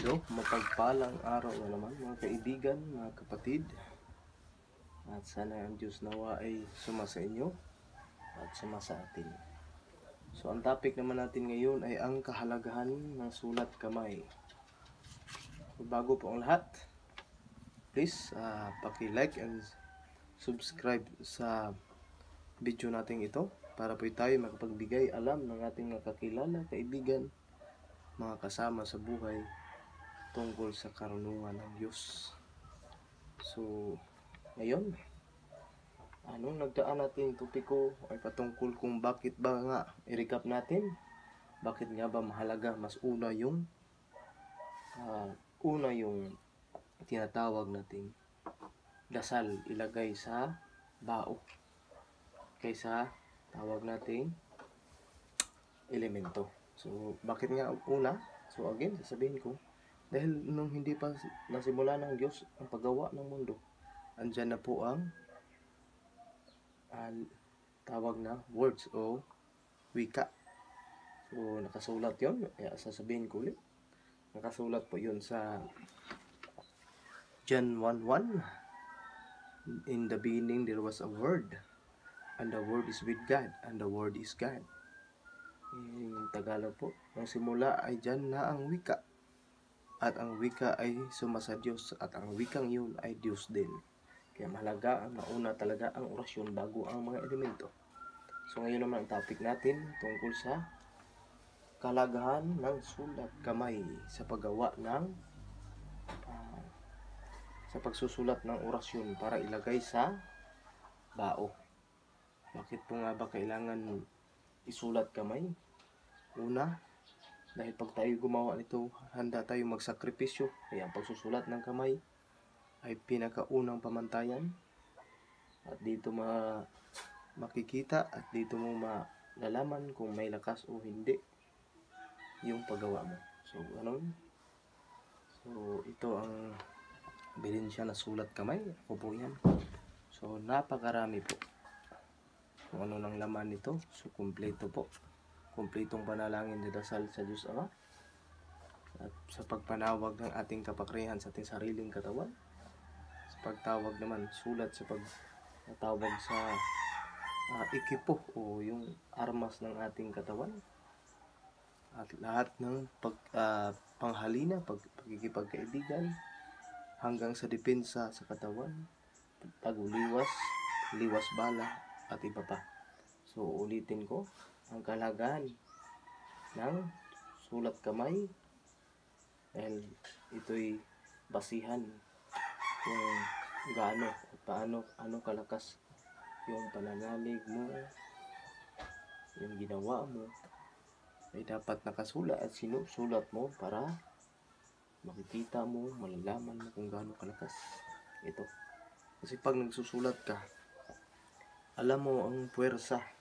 Hello, mapagpalang araw na naman mga kaibigan, mga kapatid. At sana ang Diyos nawa ay suma sa inyo at suma sa atin. So ang topic naman natin ngayon ay ang kahalagahan ng sulat kamay. So, bago po ang lahat, please paki-like and subscribe sa video natin ito para po tayo makapagbigay alam ng ating mga kakilala, kaibigan, mga kasama sa buhay tungkol sa karunungan ng Diyos. So, ngayon, anong nagdaan natin topiko ay patungkol kung bakit ba nga, i-recap natin, bakit nga ba mahalaga, mas una yung tinatawag nating dasal ilagay sa bao kaysa tawag nating elemento. So, bakit nga una? So, again, sasabihin ko, dahil nung hindi pa nasimula ng Diyos ang paggawa ng mundo, andyan na po ang tawag na words o wika. So, nakasulat yon. Kaya sasabihin ko ulit. Nakasulat po yun sa John 1:1. In the beginning there was a word, and the word is with God, and the word is God. Yung Tagalog po, ang simula ay dyan na ang wika. At ang wika ay suma sa Diyos, at ang wikang yun ay Diyos din. Kaya mahalaga ang mauna talaga ang orasyon bago ang mga elemento. So ngayon naman ang topic natin tungkol sa kahalagahan ng sulat kamay sa paggawa ng sa pagsusulat ng orasyon para ilagay sa bao. Bakit po nga ba kailangan isulat kamay? Una, dahil pag tayo gumawa nito, handa tayo magsakripisyo. Kaya ang pagsusulat ng kamay ay pinakaunang pamantayan. At dito makikita at dito mo malalaman kung may lakas o hindi yung paggawa mo. So, So, ito ang ebidensya na sulat kamay. Ako po yan. So, napakarami po. Kung ano ng laman nito. So, kumpleto po. Kumpletong panalangin na dasal sa Diyos Ama. At sa pagpanawag ng ating kapakrihan sa ating sariling katawan. Sa pagtawag naman, sulat sa pagtawag sa ekipo o yung armas ng ating katawan. At lahat ng panghalina, pagkikipagkaibigan, hanggang sa depensa sa katawan, taguliwas, liwas bala, at iba pa. So, ulitin ko, ang kahalagahan ng sulat kamay dahil ito'y basihan kung gaano at ano kalakas yung pananalig mo, yung ginawa mo, ay dapat nakasulat at sinusulat mo para makikita mo, malalaman mo kung gaano kalakas ito. Kasi pag nagsusulat ka, alam mo ang puwersa.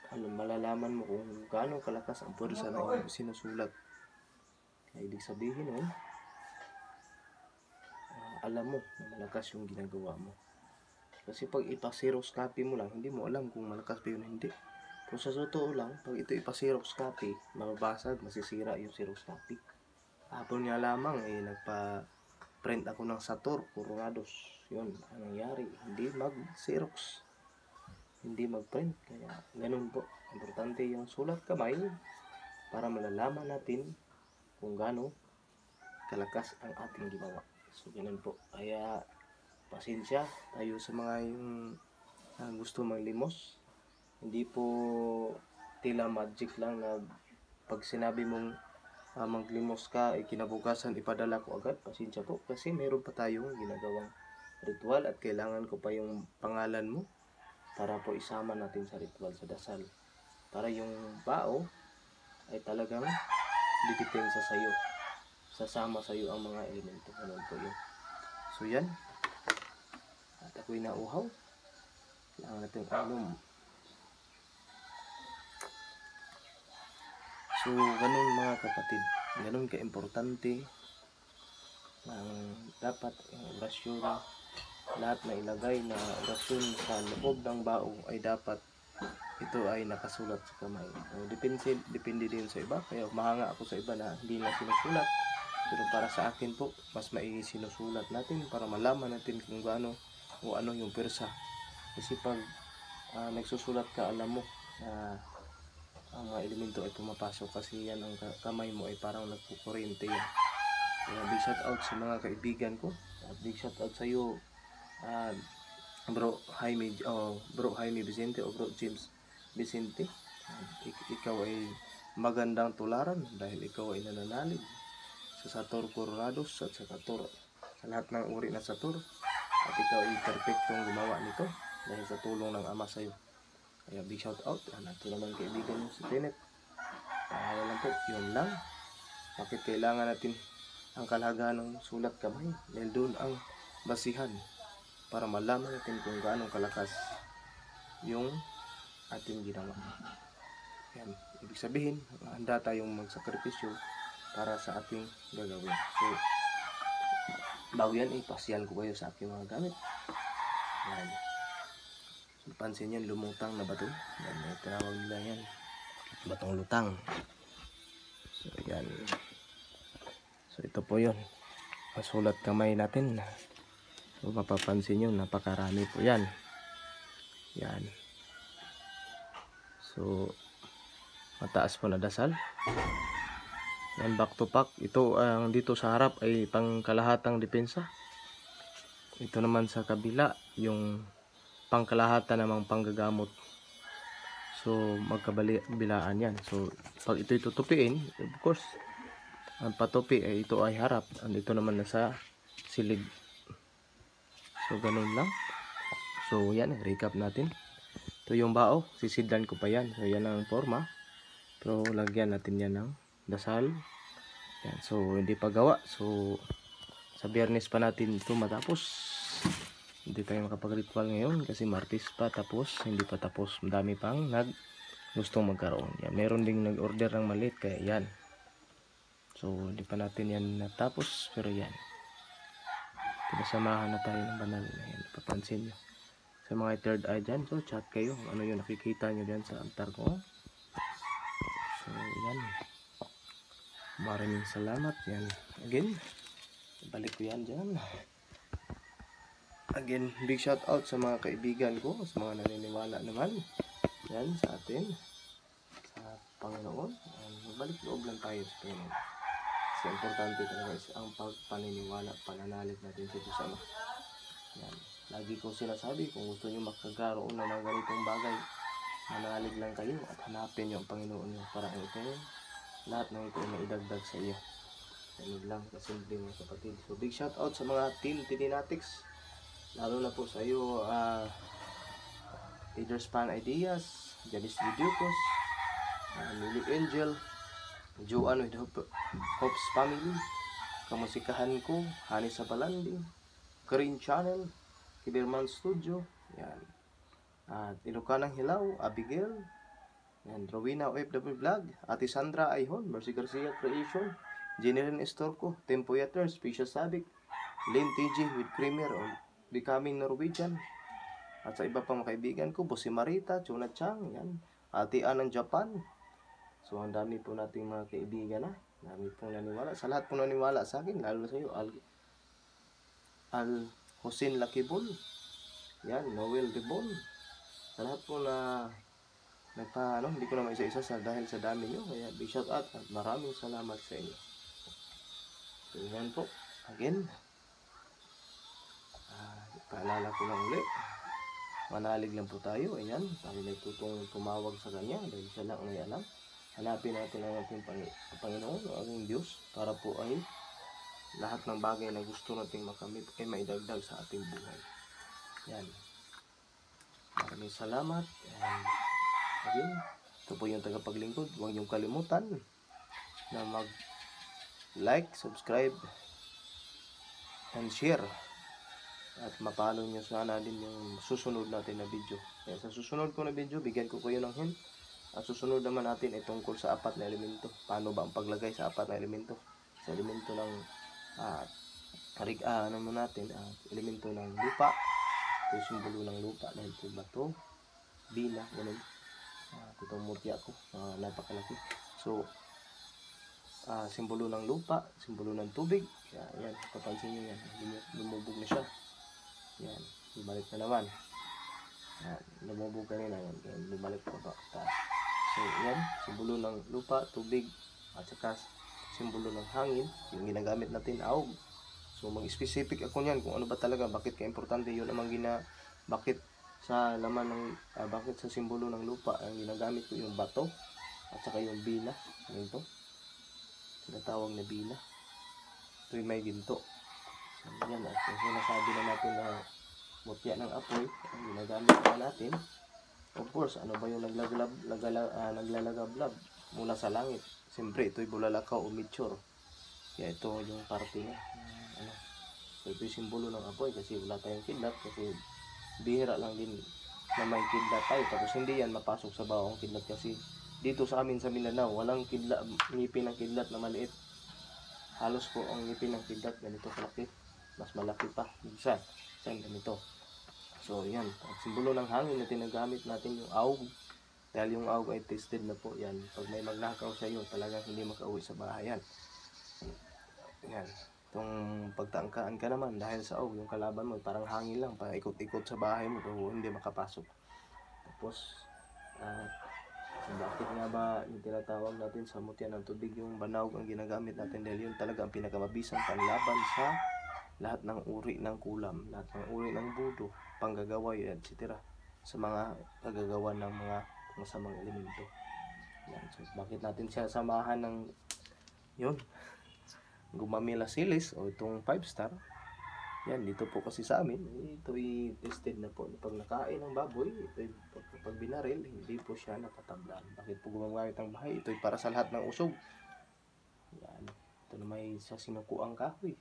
Malalaman mo kung gaano kalakas ang puwersa na iyong sinusulat. Kaya ibig sabihin alam mo na malakas yung ginagawa mo. Kasi pag ipa-xerox copy mo lang, hindi mo alam kung malakas ba yun o hindi. Kung sa totoo lang, pag ito ipa-xerox copy, mababasag, masisira yung xerox copy. Hapon nga lamang, nagpa-print ako ng Sator, Coronados. Yun, ang nangyari, hindi mag-xerox. Hindi mag-print. Kaya, ganun po. Importante yung sulat kamay para malalaman natin kung gaano kalakas ang ating ginawa. So, ganun po. Kaya, pasensya tayo sa mga yung gusto maglimos. Hindi po tila magic lang na pag sinabi mong maglimos ka, kinabukasan ipadala ko agad. Pasensya po kasi meron pa tayong ginagawang ritual at kailangan ko pa yung pangalan mo para po isama natin sa ritual sa dasal. Para yung bao ay talagang didepensa sa iyo. Sasama sa iyo ang mga elemento. Ganun po yun. So yan. At ako'y nauhaw. Kailangan natin uminom. So, ganun mga kapatid, ganun ka-importante ang dapat ang orasyon, lahat na ilagay na orasyon sa loob ng bao ay dapat ito ay nakasulat sa kamay. Depende din sa iba, kaya mahanga ako sa iba na hindi na sinusulat. Pero para sa akin po, mas maigi sinusulat natin para malaman natin kung gaano o ano yung pwersa. Kasi pag nagsusulat ka, alam mo na ang mga elemento ay pumapasok kasi yan ang kamay mo ay parang nagkukuryente yan. Kaya big shout out sa mga kaibigan ko at big shout out sa iyo, Bro Jaime Vicente o Bro James Vicente. Ikaw ay magandang tularan dahil ikaw ay nananalig sa Sator Coronados at sa lahat ng uri ng Sator, at ikaw ay perfectong gumawa nito dahil sa tulong ng Ama sa iyo. Kaya big shout out. Ito naman kaibigan mo si Tenet. Lang po, yun lang. Bakit kailangan natin ang kalagahan ng sulat kamay? Dahil doon ang basihan para malaman natin kung gaano kalakas yung ating ginawa. Yan. Ibig sabihin, handa tayong magsakripisyo para sa ating gagawin. So, bago yan, ipasyal ko kayo sa aking mga gamit. Yan. So, pansin yan, lumutang na bato. Yan, may tinawag nila yan, batong lutang. So, yan. So, ito po yun. Masulat kamay natin. So, mapapansin nyo, napakarami po yan. Yan. So, mataas po na dasal. Yan, back to back. Ito ang dito sa harap ay pangkalahatang depensa. Ito naman sa kabila yung pangkalahatan namang panggagamot. So magkabilaan yan. So pag ito'y tutupiin, of course, ang patupi ay ito ay harap. Andito naman na sa silid. So ganun lang. So yan, recap natin. Ito yung bao, sisidlan ko pa yan. So yan ang forma. Pero lagyan natin yan ng dasal. Yan, so hindi pa gawa. So sa Biyernes pa natin ito matapos. Hindi tayo makapag-ritual ngayon kasi Martes pa tapos, hindi pa tapos. Madami pang gustong magkaroon. Yan, meron ding nag-order ng maliit kaya yan. So hindi pa natin yan natapos, pero yan. Pinasamahan na tayo ng banal. Yan, papansin nyo. Sa mga third eye dyan, so chat kayo. Ano yung nakikita nyo dyan sa altar ko. So yan. Maraming salamat. Yan. Again, balik ko yan dyan. Again, big shout out sa mga kaibigan ko, sa mga naniniwala naman. Yan, sa atin. Sa Panginoon. Magbalik loob lang tayo sa Panginoon. Kasi importante talaga ang pagpaniniwala, pananalig natin sa Diyos Ama. Yan. Lagi ko sinasabi, kung gusto nyo makakaroon na ng ganitong bagay, manalig lang kayo at hanapin nyo ang Panginoon nyo para ito lahat ng ito ay maidagdag sa iyo. Yan lang, kasimple mga kapatid. So big shout out sa mga team Tininatics, lalo na po sa iyo, Leaders Pan Ideas, Janice Viducos, Lily Angel, Joanne with Hope's Family, Kamusikahan ko, Hani sa Balandi, Green Channel, Kiberman Studio, yan. At Ilocanang Hilaw, Abigail, yan, Rowena OFW Vlog, Ate Sandra Ayhon, Mercy Garcia Creation, Jeneline Estorco, Tempo Yater, Special Sabic, Lane TG with Premier of Becoming Norwegian, at sa iba pang kaibigan ko, Bossy Marita, Chona Chang, yan, Ate Ann ng Japan. So ang dami po nating mga kaibigan na, dami pong naniwala, sa lahat pong naniwala sa akin, lalo sa iyo, Al Hussein Lakibol, yan, Noel Debon, sa lahat po na hindi ko na isa-isa dahil sa dami nyo, kaya big shout out at maraming salamat sa inyo. So yan po, again, paalala ko lang ulit, manalig lang po tayo. Ayan, tayo na tutong tumawag sa kanya dahil siya lang may alam. Hanapin natin ang ating Panginoon, ang ating Diyos, para po ay lahat ng bagay na gusto nating makamit ay maidagdag sa ating buhay. Yan, maraming salamat. And again, ito po yung tagapaglingkod. Huwag niyong kalimutan na mag-like, subscribe, and share. At mapalo nyo sana din yung susunod natin na video. Kaya sa susunod ko na video, bigyan ko kayo ng hint. Ang susunod naman natin ay tungkol sa 4 na elemento. Paano ba ang paglagay sa 4 na elemento? Sa elemento ng elemento ng lupa. Ito yung simbolo ng lupa. Dahil ito bato, bina, ganun. Itong murti ako, napakalaki. So, simbolo ng lupa, simbolo ng tubig. Yan, papansin nyo yan, lumubog na siya. Yan, bumalik na naman. Yan, lumubog kanina, yan, bumalik pa ba. So, yan, simbolo ng lupa, tubig, at saka simbolo ng hangin, yung ginagamit natin, awg. So, mag-specific ako niyan kung ano ba talaga, bakit ka-importante yun namang bakit sa laman ng, bakit sa simbolo ng lupa, ang ginagamit ko yung bato, at saka yung bina, yun to, tinatawag na bina. Ito yung may ginto. So, yan, at yung sinasabi na natin na mutya ng apoy, ang ginagamit na natin. Of course, ano ba yung naglalagablab mula sa langit? Siyempre, ito'y bulalakaw o meteor. Kaya ito yung parte niya. So, ito yung simbolo ng apoy kasi wala tayong kidlat. Kasi bihira lang din na may kidlat tayo. Tapos hindi yan mapasok sa bawang kidlat kasi dito sa amin sa Mindanao, walang kidlat, ngipin ng kidlat na maliit. Halos po ang ngipin ng kidlat ganito kalaki. Mas malaki pa. Isa ganito. So, yan. Ang simbolo ng hangin na tinagamit natin yung awg. Dahil yung awg ay tested na po. Yan. Pag may magnakaw sa iyo, talagang hindi makauwi sa bahay yan. Yan. Itong pagtangkaan ka naman dahil sa awg, yung kalaban mo, parang hangin lang. Paikot-ikot sa bahay mo, pero hindi makapasok. Tapos, bakit nga ba yung tinatawag natin sa mutya ng tubig, yung banawg ang ginagamit natin dahil yun talaga ang pinakamabisang panlaban sa lahat ng uri ng kulam, lahat ng uri ng budo, panggagaway, etc. sa mga paggagawa ng mga masamang elemento. Yan. So, bakit natin siya samahan ng yun, Gumamela Silis o itong 5-star. Yan, dito po kasi sa amin, ito'y tested na po. Pag nakain ng baboy, ito'y pag binaril, hindi po siya natatablan. Bakit po gumagamit ng bahay? Ito'y para sa lahat ng usog. Yan. Ito na may sa sinukuang kahoy.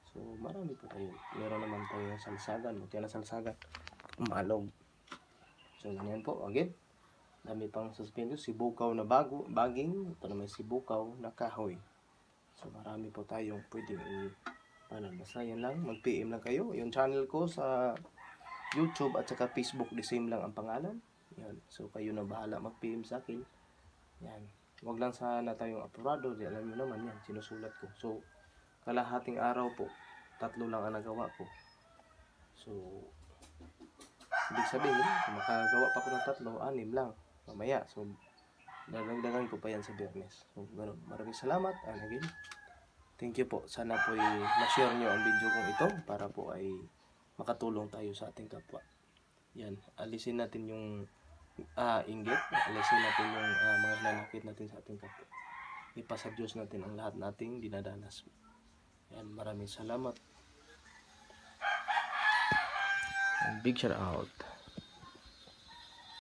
So, marami po tayo. Meron naman tayo ng salsagan. Mutya na salsagan. Umalog. So, ganyan po. Again, dami pang suspended. Sibukaw na baging. Ito na may sibukaw na kahoy. So, marami po tayong pwedeng basta yan lang. Mag-PM lang kayo. Yung channel ko sa YouTube at saka Facebook, the same lang ang pangalan. Yan. So, kayo na bahala mag-PM sa akin. Yan. Huwag lang sana tayong apurado. Alam mo naman yan. Sinusulat ko. So, kalahating araw po, 3 lang ang nagawa ko. So, ibig sabihin, kung makagawa pa ko ng 3, 6 lang. Mamaya, so, dadagdagan ko pa yan sa Biyernes. So, ganun. Maraming salamat. And again, thank you po. Sana po ma-share nyo ang video kong ito para po ay makatulong tayo sa ating kapwa. Yan. Alisin natin yung inggit. Alisin natin yung mga nanakit natin sa ating kapwa. Ipasa Diyos natin ang lahat nating dinadanas. Yan, maraming salamat. And big shout out.